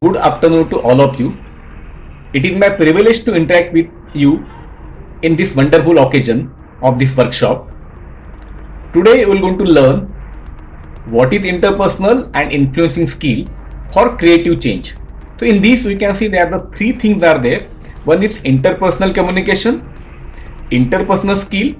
Good afternoon to all of you. It is my privilege to interact with you in this wonderful occasion of this workshop. Today we are going to learn what is interpersonal and influencing skill for creative change. So in this we can see that the three things are there. One is interpersonal communication, interpersonal skill,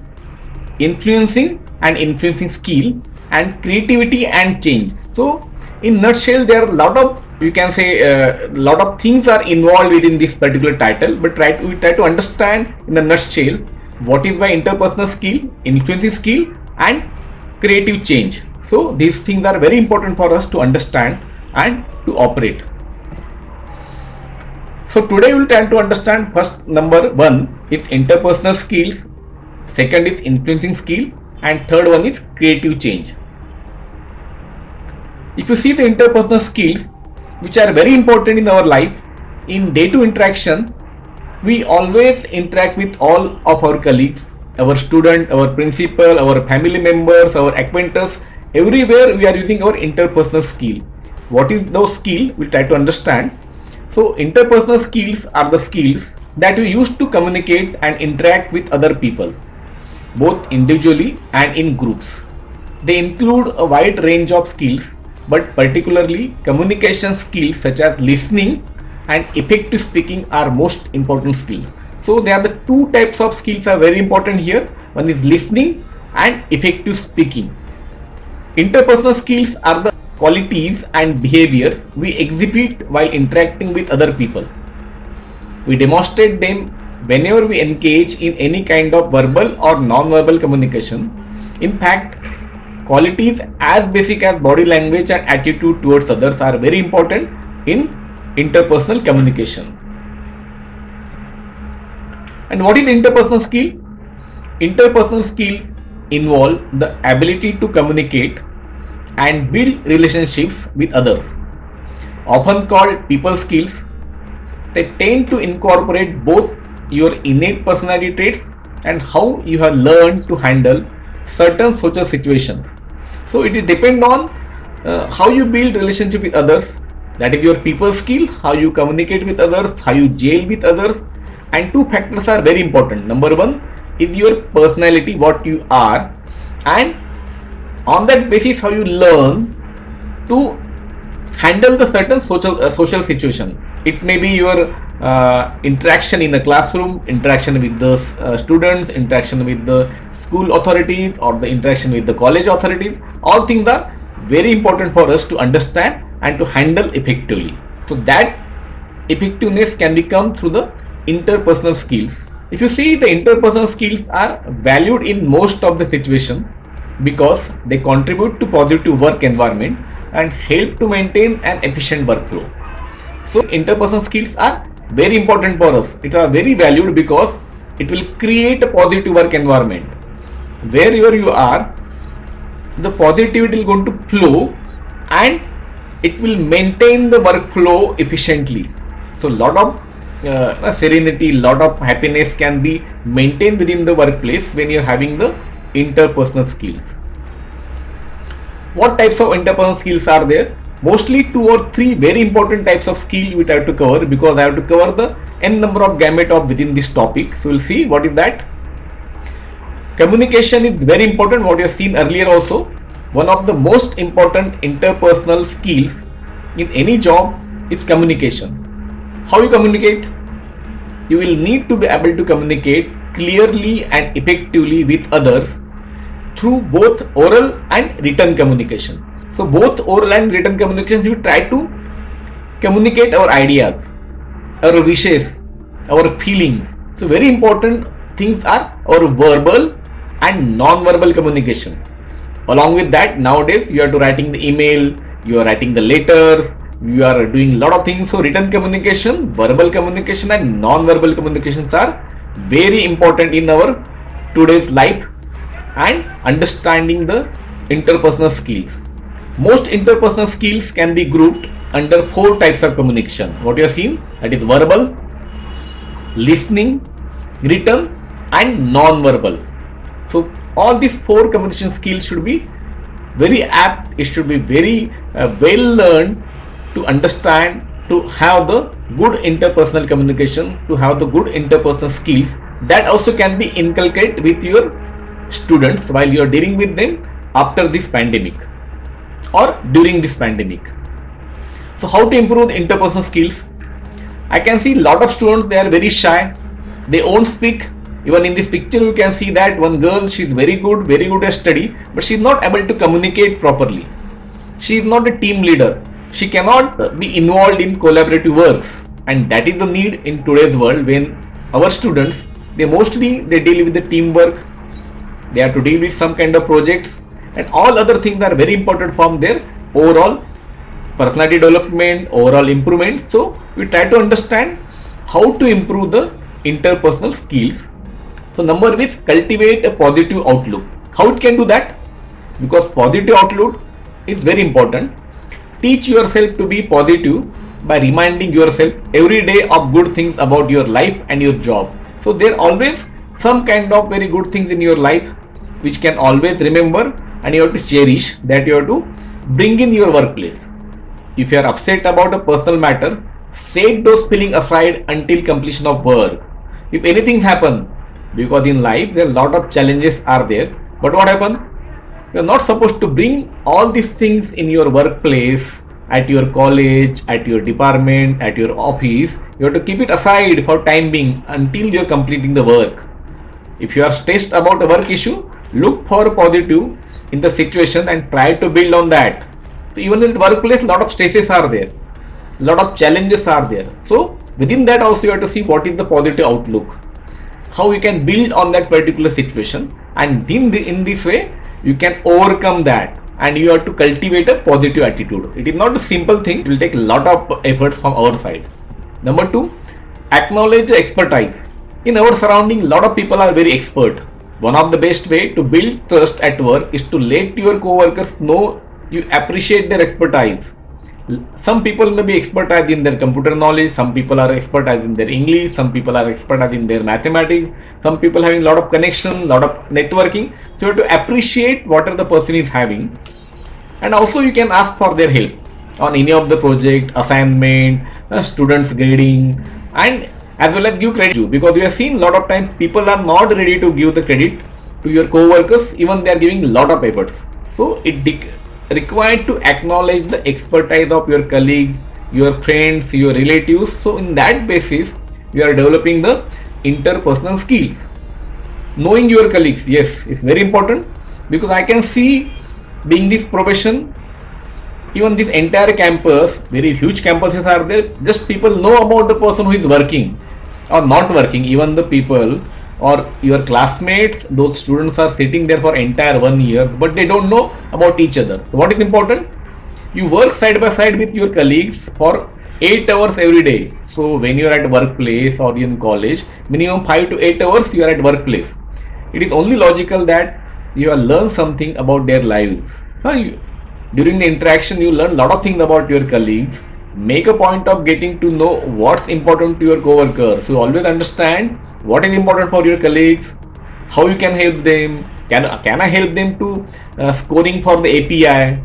influencing and influencing skill, and creativity and change. So in nutshell there are a lot of, you can say, lot of things are involved within this particular title, but we try to understand in the nutshell what is by interpersonal skill, influencing skill, and creative change. So these things are very important for us to understand and to operate. So today we will try to understand first, number one is interpersonal skills, second is influencing skill, and third one is creative change. If you see the interpersonal skills, which are very important in our life, in day-to-day interaction, we always interact with all of our colleagues, our student, our principal, our family members, our acquaintances. Everywhere we are using our interpersonal skill. What is those skill? We'll try to understand. So interpersonal skills are the skills that we use to communicate and interact with other people, both individually and in groups. They include a wide range of skills, but particularly communication skills such as listening and effective speaking are most important skills. So there are the two types of skills are very important here. One is listening and effective speaking. Interpersonal skills are the qualities and behaviors we exhibit while interacting with other people. We demonstrate them whenever we engage in any kind of verbal or non-verbal communication. In fact, qualities as basic as body language and attitude towards others are very important in interpersonal communication. And what is interpersonal skill? Interpersonal skills involve the ability to communicate and build relationships with others. Often called people skills, they tend to incorporate both your innate personality traits and how you have learned to handle certain social situations. So it depends on how you build relationship with others. That is your people skill, how you communicate with others, how you gel with others. And two factors are very important. Number one is your personality, what you are, and on that basis how you learn to handle the certain social situation. It may be your interaction in the classroom, interaction with the students, interaction with the school authorities, or the interaction with the college authorities. All things are very important for us to understand and to handle effectively. So that effectiveness can become through the interpersonal skills. If you see, the interpersonal skills are valued in most of the situation because they contribute to positive work environment and help to maintain an efficient workflow. So interpersonal skills are very important for us. It are very valued because it will create a positive work environment. Wherever you are, the positivity will going to flow and it will maintain the workflow efficiently. So lot of serenity, lot of happiness can be maintained within the workplace when you are having the interpersonal skills. What types of interpersonal skills are there? Mostly 2 or 3 very important types of skill we have to cover, because I have to cover the n number of gamut of within this topic. So we'll see what is that. Communication is very important, what you have seen earlier also. One of the most important interpersonal skills in any job is communication. How you communicate? You will need to be able to communicate clearly and effectively with others through both oral and written communication. So both oral and written communication, we try to communicate our ideas, our wishes, our feelings. So very important things are our verbal and non-verbal communication. Along with that, nowadays you are to writing the email, you are writing the letters, you are doing a lot of things. So written communication, verbal communication, and non-verbal communications are very important in our today's life and understanding the interpersonal skills. Most interpersonal skills can be grouped under 4 types of communication. What you have seen, that is verbal, listening, written, and non-verbal. So all these 4 communication skills should be very apt. It should be very well learned to understand to have the good interpersonal communication, to have the good interpersonal skills, that also can be inculcated with your students while you are dealing with them after this pandemic or during this pandemic. So how to improve the interpersonal skills? I can see a lot of students, they are very shy, they won't speak. Even in this picture you can see that one girl, she is very good at study, but she is not able to communicate properly. She is not a team leader, she cannot be involved in collaborative works, and that is the need in today's world, when our students, they deal with the teamwork, they have to deal with some kind of projects, and all other things are very important from their overall personality development, overall improvement. So we try to understand how to improve the interpersonal skills. So number one is cultivate a positive outlook. How it can do that? Because positive outlook is very important. Teach yourself to be positive by reminding yourself every day of good things about your life and your job. So there are always some kind of very good things in your life which can always remember, and you have to cherish, that you have to bring in your workplace. If you are upset about a personal matter, set those feelings aside until completion of work. If anything happen, because in life there are a lot of challenges are there, but what happen? You are not supposed to bring all these things in your workplace, at your college, at your department, at your office. You have to keep it aside for time being until you are completing the work. If you are stressed about a work issue, look for positive in the situation and try to build on that. So even in the workplace, a lot of stresses are there, a lot of challenges are there. So within that also you have to see what is the positive outlook, how you can build on that particular situation, and in this way you can overcome that, and you have to cultivate a positive attitude. It is not a simple thing, it will take a lot of efforts from our side. Number two, acknowledge expertise. In our surrounding, a lot of people are very expert. One of the best way to build trust at work is to let your co-workers know you appreciate their expertise. Some people may be expertise in their computer knowledge, some people are expertise in their English, some people are expertise in their mathematics, some people having a lot of connection, lot of networking. So you have to appreciate whatever the person is having, and also you can ask for their help on any of the project, assignment, students grading, and as well as give credit to, because we have seen a lot of times people are not ready to give the credit to your co-workers, even they are giving a lot of efforts. So it required to acknowledge the expertise of your colleagues, your friends, your relatives. So in that basis you are developing the interpersonal skills. Knowing your colleagues, yes, it's very important, because I can see, being this profession, even this entire campus, very huge campuses are there, just people know about the person who is working or not working. Even the people or your classmates, those students are sitting there for entire 1 year, but they don't know about each other. So what is important? You work side by side with your colleagues for 8 hours every day. So when you are at workplace or in college, minimum 5 to 8 hours you are at workplace. It is only logical that you have learned something about their lives. During the interaction you learn a lot of things about your colleagues. Make a point of getting to know what's important to your co-workers. So always understand what is important for your colleagues, how you can help them. Can I help them to scoring for the API?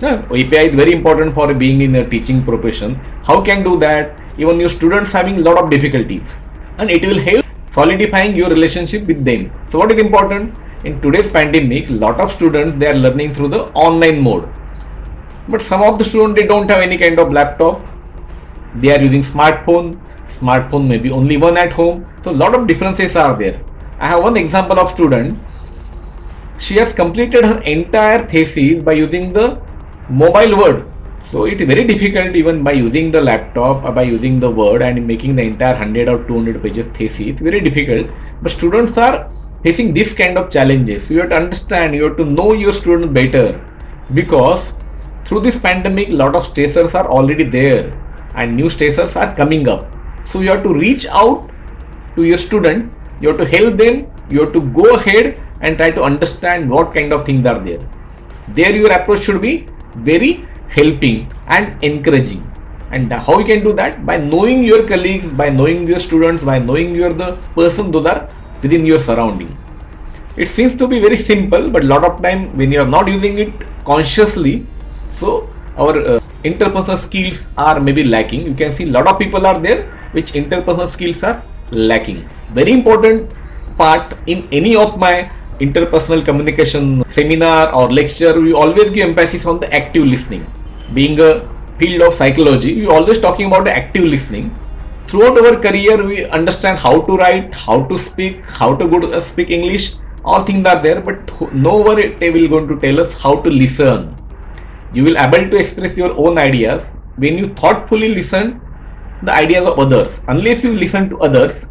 API is very important for being in a teaching profession. How can do that? Even your students having a lot of difficulties, and it will help solidifying your relationship with them. So what is important? In today's pandemic, lot of students, they are learning through the online mode, but some of the students, they don't have any kind of laptop, they are using smartphone may be only one at home. So a lot of differences are there. I have one example of student. She has completed her entire thesis by using the mobile Word. So it is very difficult even by using the laptop or by using the Word and making the entire 100 or 200 pages thesis. It's very difficult, but students are facing this kind of challenges. You have to understand, you have to know your student better, because through this pandemic a lot of stressors are already there and new stressors are coming up. So you have to reach out to your student, you have to help them, you have to go ahead and try to understand what kind of things are there. There your approach should be very helping and encouraging. And how you can do that? By knowing your colleagues, by knowing your students, by knowing the person those are within your surrounding. It seems to be very simple, but a lot of time when you are not using it consciously, so our interpersonal skills are maybe lacking. You can see a lot of people are there which interpersonal skills are lacking. Very important part in any of my interpersonal communication seminar or lecture, we always give emphasis on the active listening. Being a field of psychology, we always talking about the active listening. Throughout our career, we understand how to write, how to speak, how to go to speak English. All things are there, but nowhere they will going to tell us how to listen. You will able to express your own ideas when you thoughtfully listen the ideas of others. Unless you listen to others,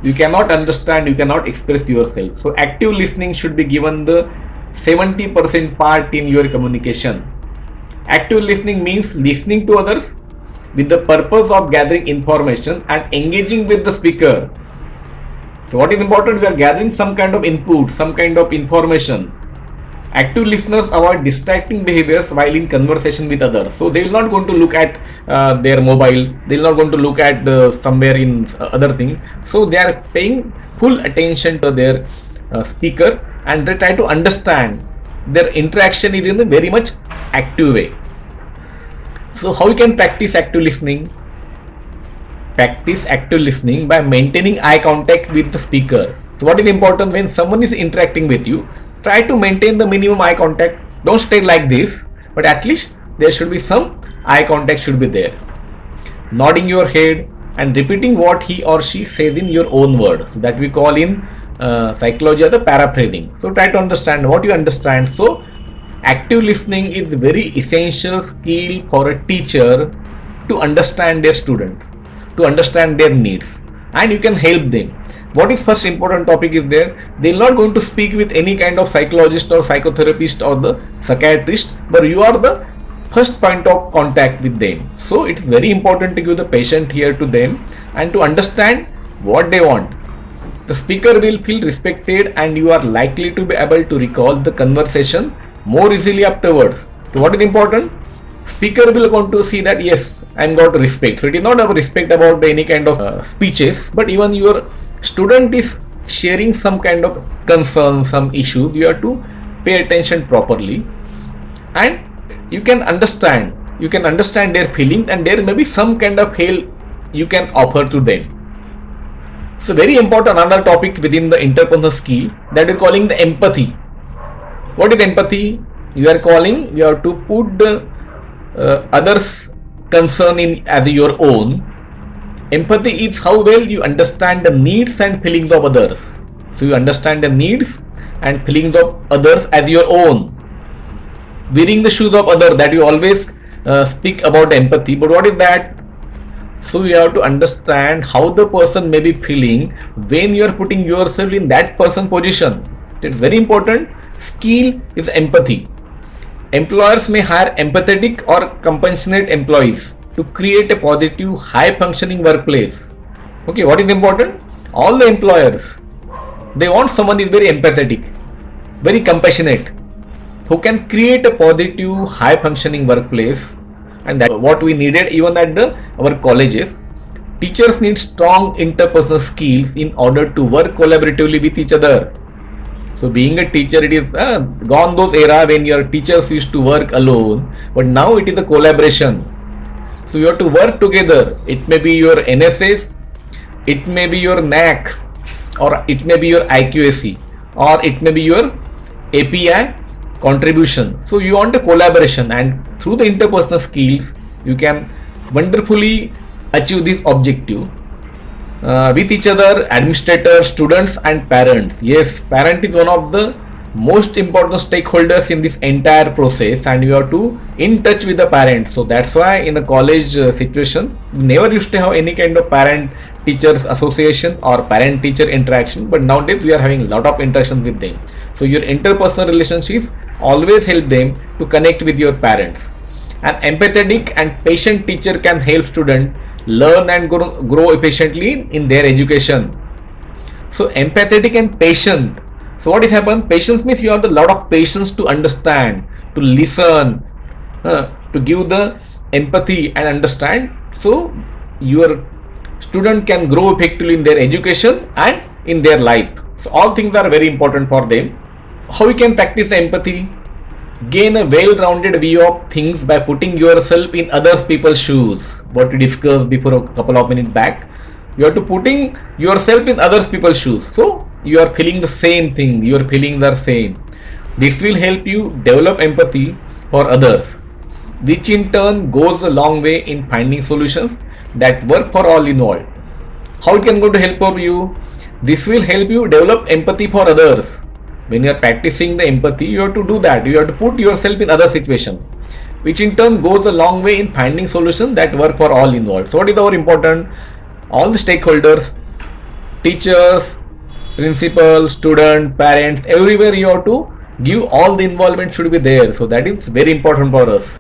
you cannot understand, you cannot express yourself. So active listening should be given the 70% part in your communication. Active listening means listening to others with the purpose of gathering information and engaging with the speaker. So what is important? We are gathering some kind of input, some kind of information. Active listeners avoid distracting behaviors while in conversation with others. So they will not going to look at their mobile. They will not going to look at somewhere in other thing. So they are paying full attention to their speaker, and they try to understand. Their interaction is in a very much active way. So how you can practice active listening? Practice active listening by maintaining eye contact with the speaker. So what is important when someone is interacting with you? Try to maintain the minimum eye contact. Don't stay like this, but at least there should be some eye contact should be there. Nodding your head and repeating what he or she says in your own words. So that we call in psychology the paraphrasing. So try to understand what you understand. So active listening is very essential skill for a teacher to understand their students, to understand their needs, and you can help them. What is first important topic is there, they are not going to speak with any kind of psychologist or psychotherapist or the psychiatrist, but you are the first point of contact with them. So it is very important to give the patient here to them and to understand what they want. The speaker will feel respected and you are likely to be able to recall the conversation more easily afterwards. So what is important? Speaker will want to see that yes, I am got respect. So it is not about respect about any kind of speeches, but even your student is sharing some kind of concern, some issues, you have to pay attention properly, and you can understand their feelings, and there may be some kind of help you can offer to them. So very important another topic within the interpersonal skill that is calling the empathy. What is empathy? You have to put the others' concern in as your own. Empathy is how well you understand the needs and feelings of others. So you understand the needs and feelings of others as your own. Wearing the shoes of others, that you always speak about empathy. But what is that? So you have to understand how the person may be feeling when you are putting yourself in that person's position. It's very important. Skill is empathy. Employers may hire empathetic or compassionate employees to create a positive, high-functioning workplace. Okay, what is important? All the employers, they want someone who is very empathetic, very compassionate, who can create a positive, high-functioning workplace, and that's what we needed even at our colleges. Teachers need strong interpersonal skills in order to work collaboratively with each other. So being a teacher, it is gone those era when your teachers used to work alone, but now it is a collaboration. So you have to work together. It may be your NSS, it may be your NAC, or it may be your IQAC, or it may be your API contribution. So you want a collaboration, and through the interpersonal skills, you can wonderfully achieve this objective. With each other, administrators, students and parents. Yes, parent is one of the most important stakeholders in this entire process, and you have to in touch with the parents. So that's why in the college situation, we never used to have any kind of parent teachers association or parent teacher interaction, but nowadays we are having a lot of interaction with them. So your interpersonal relationships always help them to connect with your parents. An empathetic and patient teacher can help students learn and grow efficiently in their education. So empathetic and patient. So what is happened? Patience means you have a lot of patience to understand, to listen, to give the empathy and understand. So your student can grow effectively in their education and in their life. So all things are very important for them. How we can practice empathy? Gain a well-rounded view of things by putting yourself in other people's shoes. What we discussed before a couple of minutes back. You are to putting yourself in other people's shoes. So you are feeling the same thing. Your feelings are same. This will help you develop empathy for others, which in turn goes a long way in finding solutions that work for all involved. How it can go to help you? This will help you develop empathy for others. When you are practicing the empathy, you have to do that. You have to put yourself in other situations, which in turn goes a long way in finding solutions that work for all involved. So what is our important? All the stakeholders, teachers, principals, student, parents, everywhere you have to give all the involvement should be there. So that is very important for us.